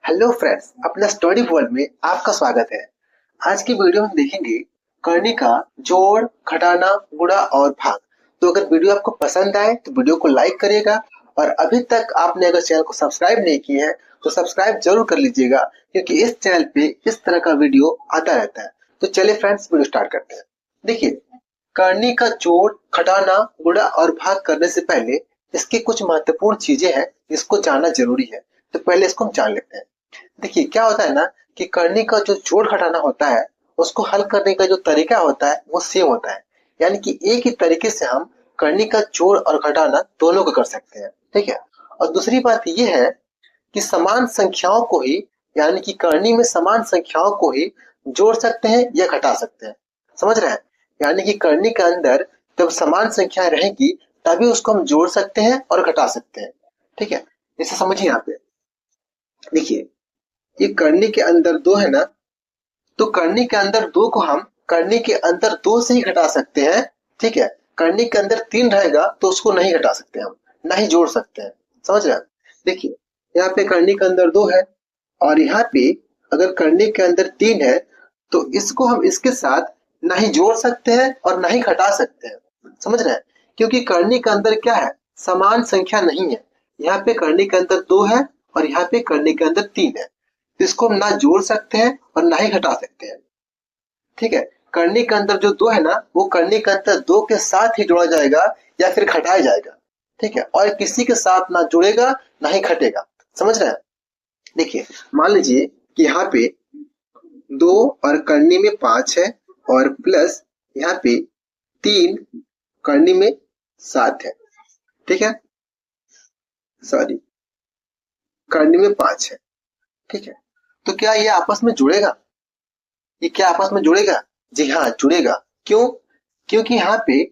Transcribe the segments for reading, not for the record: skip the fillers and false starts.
Hello friends, अपना study world में आपका स्वागत है। आज की वीडियो में देखेंगे करनी का जोड़, घटाना, गुणा और भाग। तो अगर वीडियो आपको पसंद आए तो वीडियो को लाइक करिएगा और अभी तक आपने अगर चैनल को सब्सक्राइब नहीं किया है तो सब्सक्राइब जरूर कर लीजिएगा, क्योंकि इस चैनल पे इस तरह का वीडियो आता रहता है। तो चलिए फ्रेंड्स, वीडियो स्टार्ट करते हैं। देखिए, करनी का जोड़, घटाना, गुणा और भाग करने से पहले इसकी कुछ महत्वपूर्ण चीजें हैं जिसको जानना जरूरी है। तो पहले इसको हम जान लेते हैं। देखिए, क्या होता है ना कि करनी का जो जोड़ घटाना होता है उसको हल करने का जो तरीका होता है वो सेम होता है। यानी कि एक ही तरीके से हम करनी का जोड़ और घटाना दोनों को कर सकते हैं। ठीक है। और दूसरी बात ये है कि समान संख्याओं को ही, यानी कि करनी में समान संख्याओं को ही जोड़ सकते हैं या घटा सकते हैं। समझ रहे हैं? यानी कि करनी के अंदर जब समान संख्याएं रहेंगी तभी उसको हम जोड़ सकते हैं और घटा सकते हैं। ठीक है। इसे समझिए। यहाँ पे देखिए, ये करनी के अंदर दो है ना, तो करनी के अंदर दो को हम करनी के अंदर दो से ही घटा सकते हैं। ठीक है। करनी के अंदर तीन रहेगा तो उसको नहीं घटा सकते, हम ना ही जोड़ सकते हैं। समझ रहे हैं? देखिए, यहाँ पे करनी के अंदर दो है और यहाँ पे अगर करनी के अंदर तीन है तो इसको हम इसके साथ ना ही जोड़ सकते हैं और ना ही घटा सकते हैं। समझ रहे हैं? क्योंकि करनी के अंदर क्या है, समान संख्या नहीं है। यहाँ पे करनी के अंदर दो है और यहाँ पे करनी के अंदर तीन है, तो इसको हम ना जोड़ सकते हैं और ना ही घटा सकते हैं। ठीक है। करनी के अंदर जो दो है ना, वो करनी के अंदर दो के साथ ही जोड़ा जाएगा या फिर घटाया जाएगा। ठीक है। और किसी के साथ ना जुड़ेगा ना ही घटेगा। समझ रहे हैं? देखिए, मान लीजिए कि यहाँ पे दो और करनी में पांच है और प्लस यहाँ पे तीन करनी में सात है। ठीक है। सॉरी, करनी में पांच है। ठीक है। तो क्या ये आपस में जुड़ेगा? ये क्या आपस में जुड़ेगा? जी हाँ, जुड़ेगा। क्यों? क्योंकि यहाँ पे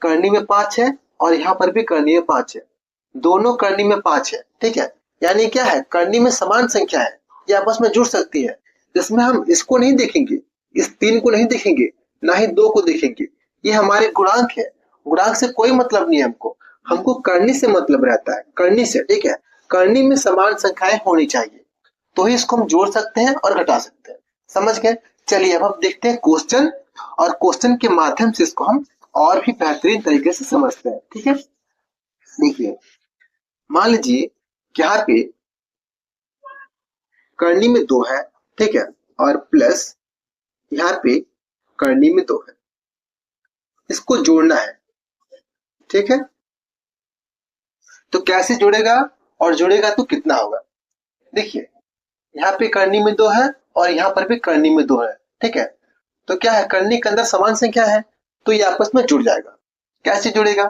करनी में पांच है और यहाँ पर भी करनी में पांच है। दोनों करनी में पांच है। ठीक है। यानी क्या है, करनी में समान संख्या है, ये आपस में जुड़ सकती है। इसमें हम इसको नहीं देखेंगे, इस तीन को नहीं देखेंगे, ना ही दो को देखेंगे। ये हमारे गुणांक है। गुणांक से कोई मतलब नहीं है हमको। हमको करनी से मतलब रहता है, करनी से। ठीक है। करनी में समान संख्याएं होनी चाहिए तो ही इसको हम जोड़ सकते हैं और घटा सकते हैं। समझ गए? चलिए अब हम देखते हैं क्वेश्चन, और क्वेश्चन के माध्यम से इसको हम और भी बेहतरीन तरीके से समझते हैं। ठीक है। देखिए, मान लीजिए कि यहाँ पे करनी में दो है। ठीक है। और प्लस यहाँ पे करनी में दो है, इसको जोड़ना है। ठीक है। तो कैसे जुड़ेगा और जुड़ेगा तो कितना होगा? देखिए, यहाँ पे करनी में दो है और यहाँ पर भी करनी में दो है। ठीक है। तो क्या है, करनी के अंदर समान संख्या है तो ये आपस में जुड़ जाएगा। कैसे जुड़ेगा?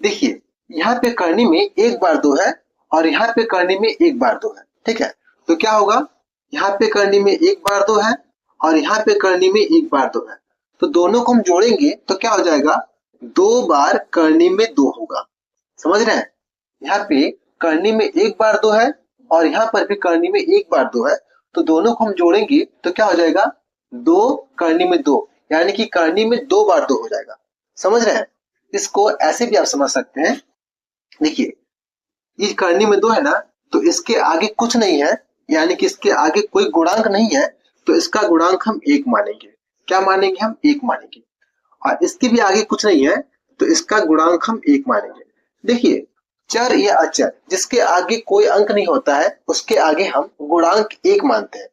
देखिए, यहाँ पे करनी में एक बार दो है और यहाँ पे करनी में एक बार दो है। ठीक है। तो क्या होगा, यहाँ पे करनी में एक बार दो है और यहाँ पे करनी में एक बार दो है, तो दोनों को हम जोड़ेंगे तो क्या हो जाएगा, दो बार करनी में दो होगा। समझ रहे हैं? यहाँ पे करनी में एक बार दो है और यहाँ पर भी करनी में एक बार दो है, तो दोनों को हम जोड़ेंगे तो क्या हो जाएगा, दो करनी में दो, यानी कि करनी में दो बार दो हो जाएगा। समझ रहे हैं? इसको ऐसे भी आप समझ सकते हैं। देखिए, ये करनी में दो है ना, तो इसके आगे कुछ नहीं है, यानी कि इसके आगे कोई गुणांक नहीं है, तो इसका गुणांक हम एक मानेंगे। क्या मानेंगे? हम एक मानेंगे। और इसके भी आगे कुछ नहीं है तो इसका गुणांक हम एक मानेंगे। देखिए, चर या अचर जिसके आगे कोई अंक नहीं होता है उसके आगे हम गुणांक एक मानते हैं।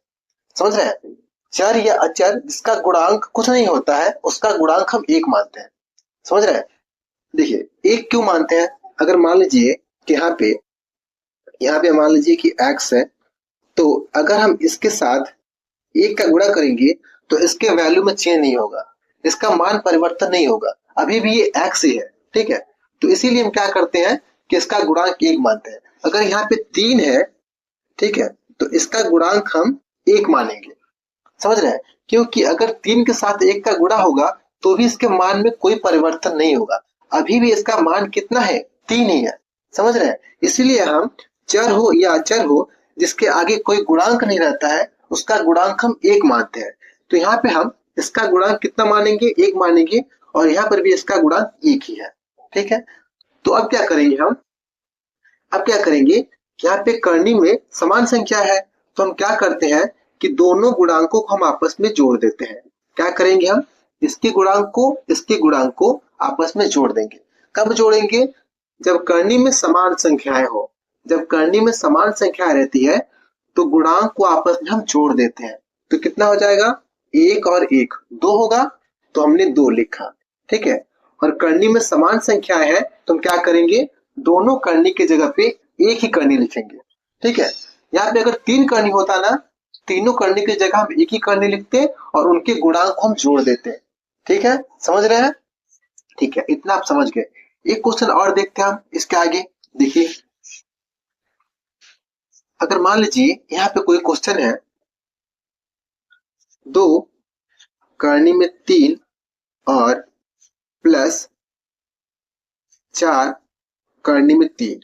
समझ रहे हैं? चर या अचर जिसका गुणांक कुछ नहीं होता है उसका गुणांक हम एक मानते हैं। समझ रहे हैं? देखिए, एक क्यों मानते हैं? अगर मान लीजिए कि यहाँ पे मान लीजिए कि x है, तो अगर हम इसके साथ एक का गुणा करेंगे तो इसके वैल्यू में चेंज नहीं होगा, इसका मान परिवर्तन नहीं होगा, अभी भी ये x ही है। ठीक है। तो इसीलिए हम क्या करते हैं कि इसका गुणांक एक मानते हैं। अगर यहाँ पे तीन है, ठीक है, तो इसका गुणांक हम एक मानेंगे। समझ रहे हैं? क्योंकि अगर तीन के साथ एक का गुणा होगा तो भी इसके मान में कोई परिवर्तन नहीं होगा, अभी भी इसका मान कितना है, तीन ही है। समझ रहे हैं? इसीलिए हम चर हो या अचर हो जिसके आगे कोई गुणांक नहीं रहता है उसका गुणांक हम एक मानते हैं। तो यहाँ पे हम इसका गुणांक कितना मानेंगे, एक मानेंगे, और यहाँ पर भी इसका गुणांक एक ही है। ठीक है। तो अब क्या करेंगे हम, अब क्या करेंगे यहाँ पे करनी में समान संख्या है तो हम क्या करते हैं कि दोनों गुणांकों को हम आपस में जोड़ देते हैं। क्या करेंगे हम, इसके गुणांक को आपस में जोड़ देंगे। कब जोड़ेंगे, जब करनी में समान संख्याएं हो। जब करनी में समान संख्या रहती है तो गुणांक को आपस में हम जोड़ देते हैं। तो कितना हो जाएगा, 1 और 1 2 होगा, तो हमने 2 लिखा। ठीक है, और करनी में समान संख्याएं है तो हम क्या करेंगे, दोनों करनी की जगह पे एक ही करनी लिखेंगे। ठीक है, यहाँ पे अगर 3 करनी होता ना, तीनों करनी की जगह हम एक ही करनी लिखते और उनके गुणांक को हम जोड़ देते। ठीक है, समझ रहे हैं? ठीक है, इतना आप समझ गए। एक क्वेश्चन और देखते हैं हम इसके आगे। देखिए, अगर मान लीजिए यहाँ पे कोई क्वेश्चन है, 2 करनी में 3 और प्लस 4 करनी में 3,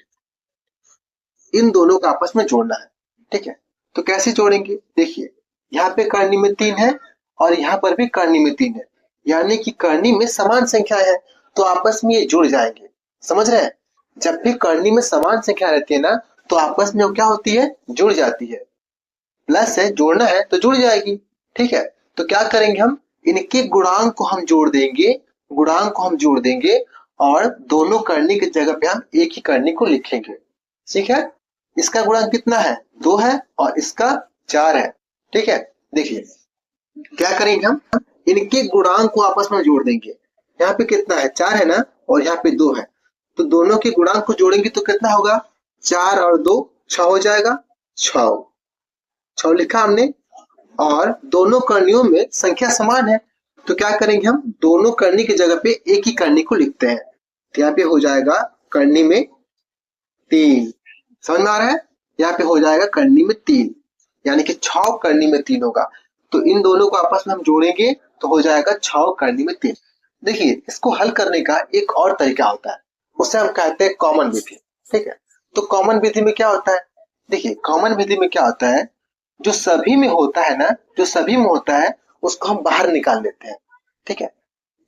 इन दोनों को आपस में जोड़ना है। ठीक है, तो कैसे जोड़ेंगे, देखिए यहाँ पे करनी में 3 है और यहाँ पर भी करनी में 3 है, यानी कि करनी में समान संख्या है तो आपस में ये जुड़ जाएंगे। समझ रहे हैं? जब भी करनी में समान संख्या रहती है ना तो आपस में क्या होती है, जुड़ जाती है। प्लस है, जोड़ना है तो जुड़ जाएगी। ठीक है, तो क्या करेंगे हम, इनके गुणांक को हम जोड़ देंगे, और दोनों करनी की जगह पे हम एक ही करनी को लिखेंगे। ठीक है, इसका गुणांक कितना है, 2 है और इसका 4 है। ठीक है, देखिए क्या करेंगे हम, इनके गुणांक को आपस में जोड़ देंगे। यहाँ पे कितना है, 4 है ना, और यहाँ पे 2 है, तो दोनों के गुणांक को जोड़ेंगे तो कितना होगा, 4 और 2 6 हो जाएगा। 6 लिखा हमने, और दोनों करनियों में संख्या समान है तो क्या करेंगे हम, दोनों करनी की जगह पे एक ही करनी को लिखते हैं। तो यहाँ पे हो जाएगा करनी में 3। समझ में आ रहा है? यहाँ पे हो जाएगा करनी में 3, यानी कि 6 करनी में 3 होगा। तो इन दोनों को आपस में हम जोड़ेंगे तो हो जाएगा 6 करनी में 3। देखिए, इसको हल करने का एक और तरीका होता है, उसे हम कहते हैं कॉमन विधि। ठीक है, तो कॉमन विधि में क्या होता है, देखिए कॉमन विधि में क्या होता है, जो सभी में होता है ना, उसको हम बाहर निकाल लेते हैं। ठीक है,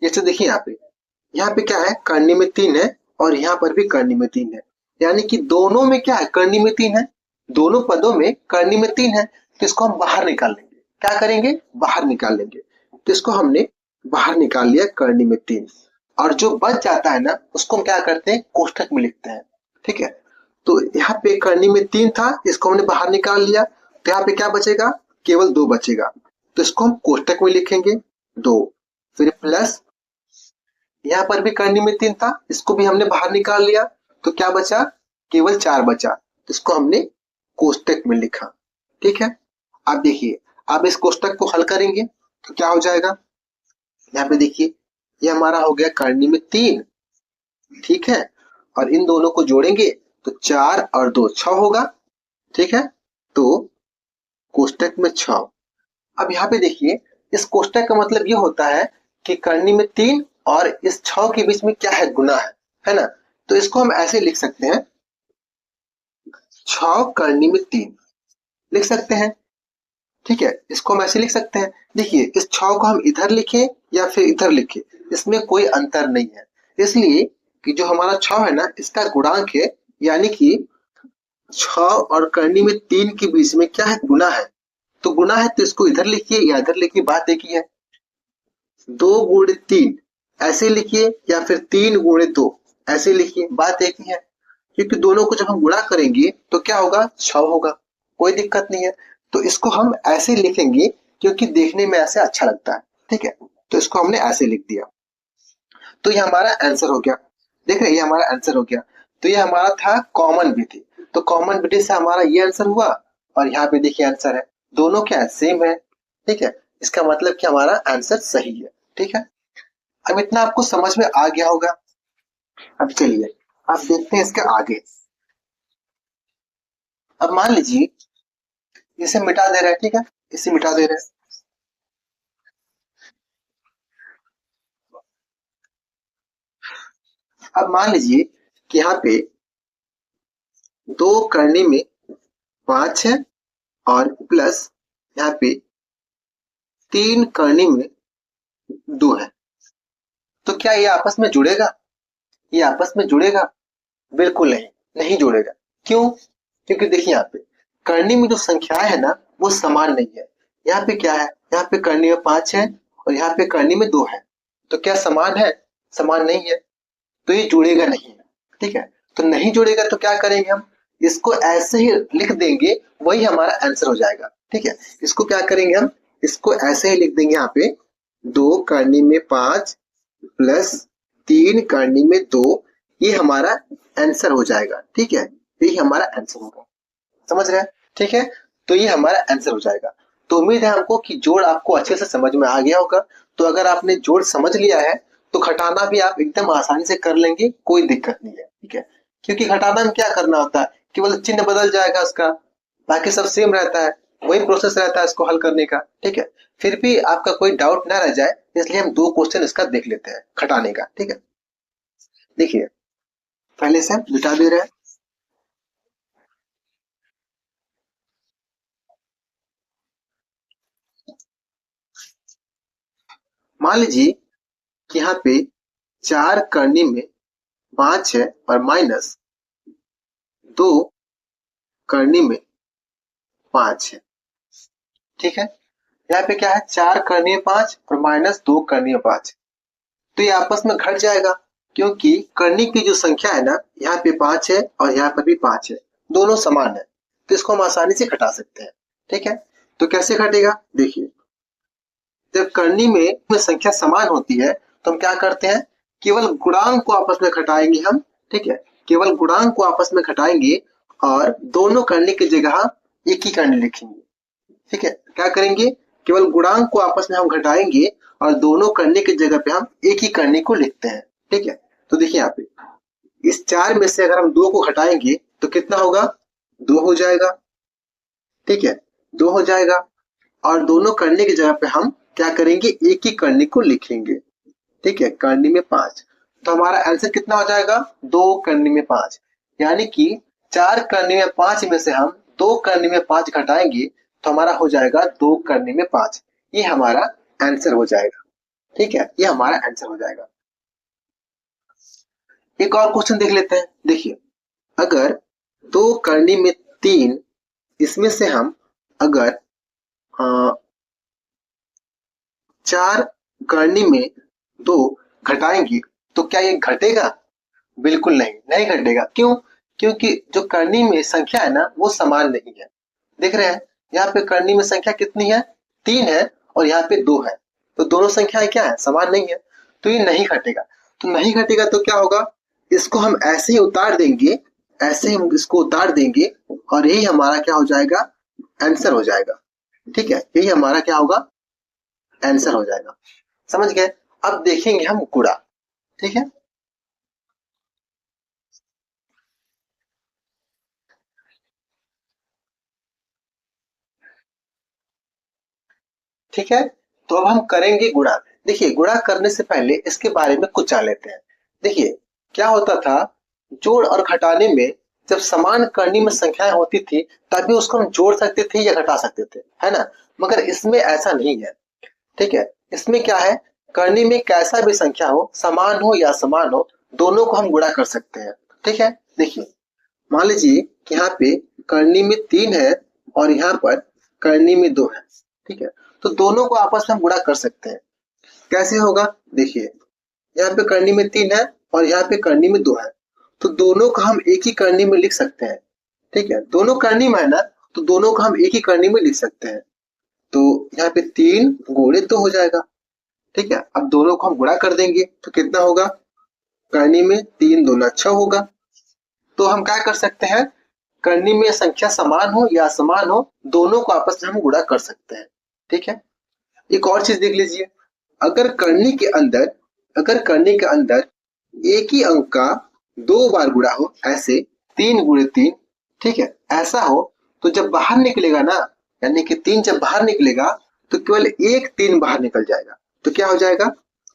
जैसे देखिए यहाँ पे क्या है, करनी में 3 है और यहाँ पर भी करनी में 3 है, यानी कि दोनों में क्या है, करनी में 3 है, दोनों पदों में करनी में 3 है, तो इसको हम बाहर निकाल लेंगे। क्या करेंगे, बाहर निकाल लेंगे। तो इसको हमने बाहर निकाल लिया, करनी में 3, और जो बच जाता है ना उसको हम क्या करते हैं, कोष्ठक में लिखते हैं। ठीक है, तो यहाँ पे करनी में 3 था, इसको हमने बाहर निकाल लिया, तो यहाँ पे क्या बचेगा, केवल 2 बचेगा, तो इसको हम कोष्ठक में लिखेंगे 2। फिर प्लस, यहाँ पर भी करनी में 3 था, इसको भी हमने बाहर निकाल लिया, तो क्या बचा, केवल 4 बचा, तो इसको हमने कोष्ठक में लिखा। ठीक है, अब देखिए, अब इस कोष्ठक को हल करेंगे तो क्या हो जाएगा, यहाँ पे देखिए ये हमारा हो गया करनी में 3। ठीक है, और इन दोनों को जोड़ेंगे तो 4 और 2 6 होगा। ठीक है, तो कोष्ठक में 6। अब यहाँ पे देखिए, इस कोष्ठक का मतलब ये होता है कि करनी में 3 और इस 6 के बीच में क्या है, गुना है ना, तो इसको हम ऐसे लिख सकते हैं, 6 करनी में 3 लिख सकते हैं। ठीक है, इसको हम ऐसे लिख सकते हैं। देखिए, इस 6 को हम इधर लिखें या फिर इधर लिखें, इसमें कोई अंतर नहीं है, इसलिए कि जो हमारा 6 है ना, इसका गुणांक है, यानी कि 6 और करनी में 3 के बीच में क्या है, गुना है, तो गुना है तो इसको इधर लिखिए या इधर लिखिए, बात एक ही है। 2 गुणे 3 ऐसे लिखिए या फिर 3 गुणे 2 ऐसे लिखिए, बात एक ही है, क्योंकि दोनों को जब हम गुणा करेंगे तो क्या होगा, 6 होगा, कोई दिक्कत नहीं है। तो इसको हम ऐसे लिखेंगे क्योंकि देखने में ऐसे अच्छा लगता है। ठीक है, तो इसको हमने ऐसे लिख दिया, तो ये हमारा आंसर हो गया। देख रहे हैं, ये हमारा आंसर हो गया। तो ये हमारा था कॉमन विधि, तो कॉमन विधि से हमारा ये आंसर हुआ, और यहाँ पे देखिए आंसर है, दोनों क्या है, सेम है। ठीक है, इसका मतलब कि हमारा आंसर सही है। ठीक है, अब इतना आपको समझ में आ गया होगा। अब चलिए आप देखते हैं इसके आगे। अब मान लीजिए इसे मिटा दे रहे हैं। ठीक है, इसे मिटा दे रहे हैं। अब मान लीजिए कि यहाँ पे 2 करने में 5 है और प्लस यहाँ पे 3 करने में 2 है, तो क्या ये आपस में जुड़ेगा, ये आपस में जुड़ेगा, बिल्कुल नहीं, नहीं जुड़ेगा। क्यों, क्योंकि देखिए यहाँ पे करनी में जो संख्याएं है ना वो समान नहीं है। यहाँ पे क्या है, यहाँ पे करनी में 5 है और यहाँ पे करनी में 2 है। तो क्या समान है? समान नहीं है, तो ये जुड़ेगा नहीं। ठीक है, तो नहीं जुड़ेगा तो क्या करेंगे हम, इसको ऐसे ही लिख देंगे, वही हमारा आंसर हो जाएगा। ठीक है, इसको क्या करेंगे हम, इसको ऐसे ही लिख देंगे यहाँ पे 2 करनी में 5 प्लस 3 करनी में 2, ये हमारा आंसर हो जाएगा। ठीक है, यही हमारा आंसर होगा। समझ रहे हैं? ठीक है, तो ये हमारा आंसर हो जाएगा। तो उम्मीद है हमको कि जोड़ आपको अच्छे से समझ में आ गया होगा। तो अगर आपने जोड़ समझ लिया है तो घटाना भी आप एकदम आसानी से कर लेंगे, कोई दिक्कत नहीं है। ठीक है, क्योंकि घटाना में क्या करना होता है, केवल चिन्ह बदल जाएगा उसका, बाकी सब सेम रहता है, वही प्रोसेस रहता है इसको हल करने का। ठीक है, फिर भी आपका कोई डाउट ना रह जाए, इसलिए हम 2 क्वेश्चन इसका देख लेते हैं घटाने का। ठीक है, देखिए पहले से हम मिटा दे रहे हैं। मान लीजिए कि यहाँ पे 4 करनी में 5 है और माइनस 2 करनी में 5 है। ठीक है, यहाँ पे क्या है, 4 करनी में 5 और माइनस 2 करनी में 5, तो ये आपस में घट जाएगा, क्योंकि करनी की जो संख्या है ना, यहाँ पे 5 है और यहाँ पर भी 5 है, दोनों समान है, तो इसको हम आसानी से घटा सकते हैं। ठीक है, तो कैसे घटेगा, देखिए जब करनी में संख्या समान होती है तो हम क्या करते हैं, केवल गुणांक को आपस में घटाएंगे हम। ठीक है, केवल गुणांक को आपस में घटाएंगे और दोनों करने की जगह एक ही करनी लिखेंगे। ठीक है, क्या करेंगे, केवल गुणांक को आपस में हम घटाएंगे और दोनों करने की जगह पे हम एक ही करने को लिखते हैं। ठीक है, तो देखिए यहाँ पे इस 4 में से अगर हम 2 को घटाएंगे तो कितना होगा, 2 हो जाएगा। ठीक है, 2 हो जाएगा और दोनों करने की जगह पे हम क्या करेंगे, एक ही करने को लिखेंगे। ठीक है, करनी में 5, तो हमारा आंसर कितना हो जाएगा, 2 करनी में 5, यानी कि 4 करनी में 5 में से हम 2 करनी में 5 घटाएंगे तो हमारा हो जाएगा 2 करनी में 5, ये हमारा आंसर हो जाएगा। ठीक है, ये हमारा आंसर हो जाएगा। एक और क्वेश्चन देख लेते हैं। देखिए अगर 2 करनी में 3, इसमें से हम अगर 4 करनी में 2 घटाएंगे तो क्या ये घटेगा, बिल्कुल नहीं, नहीं घटेगा। क्यों, क्योंकि जो करनी में संख्या है ना वो समान नहीं है। देख रहे हैं यहाँ पे करनी में संख्या कितनी है, 3 है और यहाँ पे 2 है, तो दोनों संख्याएं क्या है, समान नहीं है, तो ये नहीं घटेगा। तो नहीं घटेगा तो क्या होगा, इसको हम ऐसे ही उतार देंगे, ऐसे हम इसको उतार देंगे और यही हमारा क्या हो जाएगा, आंसर हो जाएगा। ठीक है, यही हमारा क्या होगा, आंसर हो जाएगा। समझ गए? अब देखेंगे हम गुणा। ठीक है, ठीक है, तो अब हम करेंगे गुणा। देखिए गुणा करने से पहले इसके बारे में कुछ जान लेते हैं। देखिए क्या होता था, जोड़ और घटाने में जब समान करनी में संख्याएं होती थी तभी उसको हम जोड़ सकते थे या घटा सकते थे, है ना, मगर इसमें ऐसा नहीं है। ठीक है, इसमें क्या है, करनी में कैसा भी संख्या हो, समान हो या असमान हो, दोनों को हम गुणा कर सकते हैं। ठीक है, देखिए मान लीजिए कि यहाँ पे करनी में 3 है और यहाँ पर करनी में 2 है। ठीक है, तो दोनों को आपस में हम गुणा कर सकते हैं। कैसे होगा, देखिए यहाँ पे करनी में 3 है और यहाँ पे करनी में 2 है, तो दोनों को हम एक ही करनी में लिख सकते हैं। ठीक है, दोनों करनी में है ना, तो दोनों को हम एक ही करनी में लिख सकते हैं। तो यहाँ पे 3 गुणे 2 हो जाएगा। ठीक है, अब दोनों को हम गुणा कर देंगे तो कितना होगा, करनी में 3 दूना 6 होगा। तो हम क्या कर सकते हैं, करनी में संख्या समान हो या असमान हो, दोनों को आपस में हम गुणा कर सकते हैं। ठीक है, एक और चीज देख लीजिए, अगर करनी के अंदर, अगर करनी के अंदर एक ही अंक का 2 बार गुणा हो, ऐसे 3 गुणे 3, ठीक है, ऐसा हो, तो जब बाहर निकलेगा ना, यानी कि 3 जब बाहर निकलेगा तो केवल एक 3 बाहर निकल जाएगा, तो क्या हो जाएगा,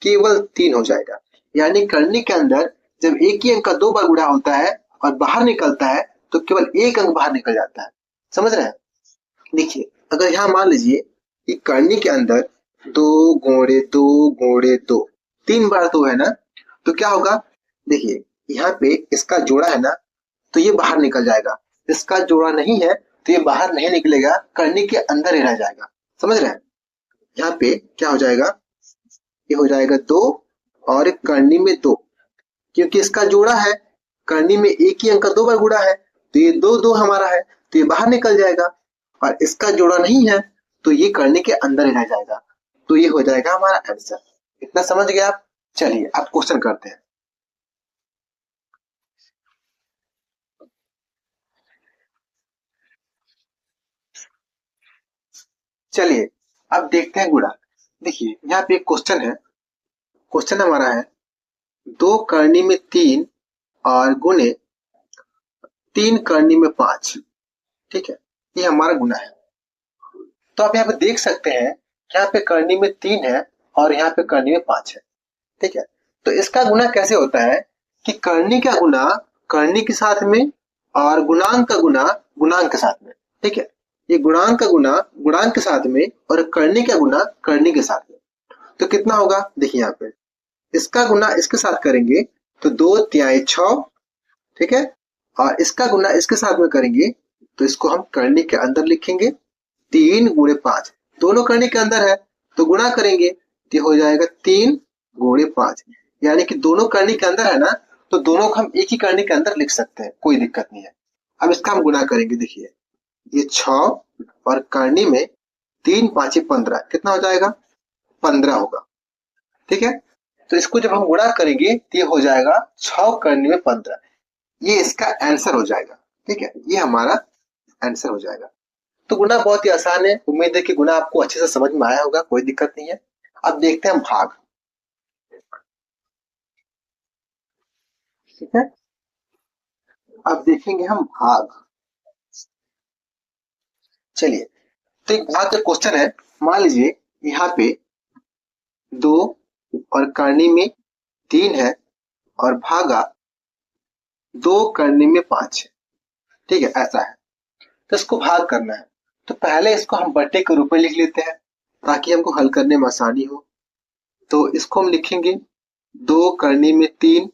केवल 3 हो जाएगा। यानी करनी के अंदर जब एक ही अंक का 2 बार गुणा होता है और बाहर निकलता है तो केवल एक अंक बाहर निकल जाता है। समझ रहे हैं? देखिए अगर यहाँ मान लीजिए कि करनी के अंदर 2 गुणे 2 गुणे 2, 3 बार 2 है ना, तो क्या होगा, देखिए यहाँ पे इसका जोड़ा है ना, तो ये बाहर निकल जाएगा, इसका जोड़ा नहीं है तो ये बाहर नहीं निकलेगा, करनी के अंदर ही रह जाएगा। समझ रहे हैं? यहाँ पे क्या हो जाएगा, ये हो जाएगा 2 और एक करनी में 2, क्योंकि इसका जोड़ा है, करनी में एक ही अंक 2 बार गुणा है तो ये 2 2 हमारा है तो ये बाहर निकल जाएगा, और इसका जोड़ा नहीं है तो ये करनी के अंदर ही रह जाएगा। तो ये हो जाएगा हमारा आंसर। इतना समझ गए आप? चलिए अब क्वेश्चन करते हैं। चलिए अब देखते हैं गुणा। देखिए यहाँ पे एक क्वेश्चन है, क्वेश्चन हमारा है 2 करनी में 3 और गुणे 3 करनी में 5। ठीक है, ये हमारा गुना है। तो आप यहाँ पे देख सकते हैं यहाँ पे करनी में 3 है और यहाँ पे करनी में 5 है। ठीक है, तो इसका गुना कैसे होता है कि करनी का गुना करनी के साथ में और गुणांक का गुना गुणांक के साथ में। ठीक है, ये गुणांक का गुना गुणांक के साथ में और करनी का गुना करनी के साथ में। तो कितना होगा, देखिए यहाँ पे इसका गुना इसके साथ करेंगे तो 2 तिहाई 6। ठीक है, और इसका गुना इसके साथ में करेंगे तो इसको हम करनी के अंदर लिखेंगे 3 गुणे 5। दोनों करनी के अंदर है तो गुणा करेंगे तो हो जाएगा 3 गुणे 5, यानी कि दोनों करनी के अंदर है ना, तो दोनों को हम एक ही करनी के अंदर लिख सकते हैं, कोई दिक्कत नहीं है। अब इसका हम गुना करेंगे, देखिए ये 6 और करनी में 3 5 15, कितना हो जाएगा 15 होगा। ठीक है, तो इसको जब हम गुणा करेंगे तो ये हो जाएगा 6 करनी में 15, ये इसका आंसर हो जाएगा। ठीक है, ये हमारा आंसर हो जाएगा। तो गुना बहुत ही आसान है, उम्मीद है कि गुना आपको अच्छे से समझ में आया होगा, कोई दिक्कत नहीं है। अब देखते हैं भाग। ठीक है, अब देखेंगे हम भाग। चलिए, तो एक भाग का क्वेश्चन है, मान लीजिए यहाँ पे 2 और करनी में 3 है और भागा 2 करनी में 5 है। ठीक है, ऐसा है, तो इसको भाग करना है। तो पहले इसको हम बट्टे के रूप में लिख लेते हैं ताकि हमको हल करने में आसानी हो। तो इसको हम लिखेंगे 2 करनी में 3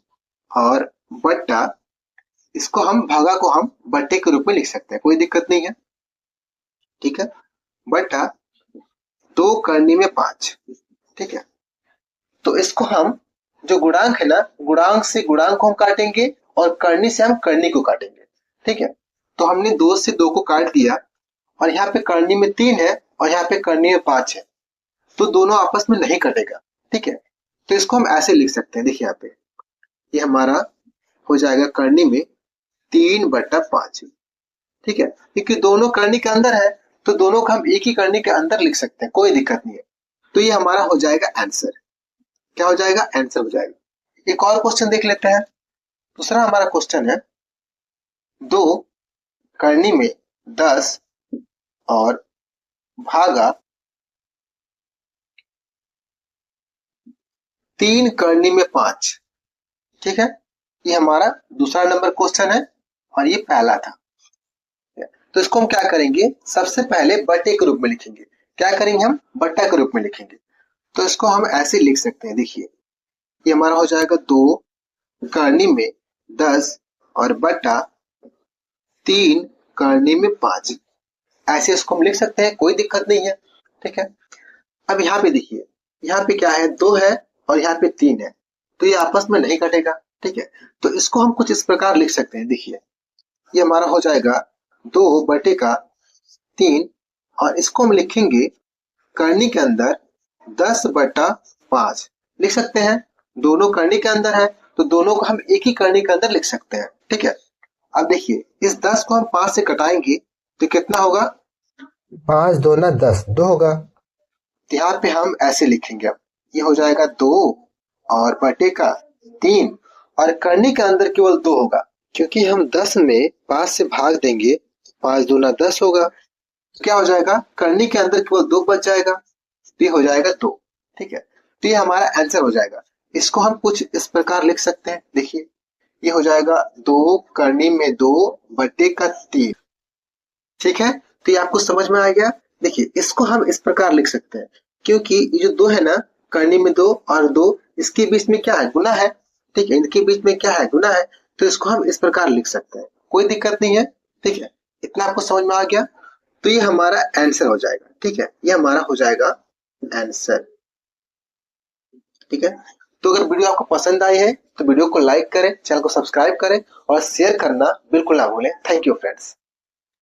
और बट्टा, इसको हम भागा को हम बट्टे के रूप में लिख सकते हैं, कोई दिक्कत नहीं है। ठीक है, बट्टा 2 करनी में 5। ठीक है, तो इसको हम जो गुणांक है ना, गुणांक से गुणांक को हम काटेंगे और करनी से हम करनी को काटेंगे। ठीक है, तो हमने 2 से 2 को काट दिया और यहाँ पे करनी में 3 है और यहाँ पे करनी में 5 है, तो दोनों आपस में नहीं कटेगा। ठीक है, तो इसको हम ऐसे लिख सकते हैं, देखिए यहाँ पे ये हमारा हो जाएगा करनी में 3 बटा 5। ठीक है, क्योंकि दोनों करनी के अंदर है तो दोनों को हम एक ही करनी के अंदर लिख सकते हैं, कोई दिक्कत नहीं है। तो ये हमारा हो जाएगा आंसर। क्या हो जाएगा, आंसर हो जाएगा। एक और क्वेश्चन देख लेते हैं। दूसरा हमारा क्वेश्चन है 2 करनी में 10 और भागा 3 करनी में 5। ठीक है, ये हमारा दूसरा नंबर क्वेश्चन है और ये पहला था। तो इसको हम क्या करेंगे, सबसे पहले बट्टे के रूप में लिखेंगे। क्या करेंगे, हम बट्टा के रूप में लिखेंगे। तो इसको हम ऐसे लिख सकते हैं, देखिए ये हमारा हो जाएगा 2 करनी में 10 और बट्टा 3 करनी में 5। ऐसे इसको हम लिख सकते हैं, कोई दिक्कत नहीं है। ठीक है, अब यहाँ पे देखिए, यहाँ पे क्या है, 2 है और यहाँ पे 3 है, तो ये आपस में नहीं कटेगा। ठीक है, तो इसको हम कुछ इस प्रकार लिख सकते हैं, देखिए ये हमारा हो जाएगा 2 बटे का 3 और इसको हम लिखेंगे करनी के अंदर 10 बटा 5 लिख सकते हैं। दोनों करनी के अंदर है तो दोनों को हम एक ही करनी के अंदर लिख सकते हैं। ठीक है, अब देखिए इस 10 को हम 5 से कटाएंगे तो कितना होगा, 5 दूना 10, 2 होगा। तो यहाँ पे हम ऐसे लिखेंगे, अब ये हो जाएगा 2 और बटे का 3 और करनी के अंदर केवल 2 होगा, क्योंकि हम 10 में 5 से भाग देंगे, 5 दूना 10 होगा। तो क्या हो जाएगा, करनी के अंदर केवल 2 बच जाएगा, तो ये हो जाएगा 2। ठीक है, तो ये हमारा आंसर हो जाएगा। इसको हम कुछ इस प्रकार लिख सकते हैं, देखिए ये हो जाएगा 2 करनी में 2 बटे का 3। ठीक है, तो ये आपको समझ में आ गया। देखिए इसको हम इस प्रकार लिख सकते हैं, क्योंकि ये जो 2 है ना, करनी में 2 और 2, इसके बीच में क्या है, गुना है। ठीक है, इनके बीच में क्या है, गुना है, तो इसको हम इस प्रकार लिख सकते हैं, कोई दिक्कत नहीं है। ठीक है, इतना आपको समझ में आ गया। तो ये हमारा आंसर हो जाएगा। ठीक है, ये हमारा हो जाएगा आंसर। ठीक है, तो अगर वीडियो आपको पसंद आई है तो वीडियो को लाइक करें, चैनल को सब्सक्राइब करें और शेयर करना बिल्कुल ना भूलें। Thank you friends.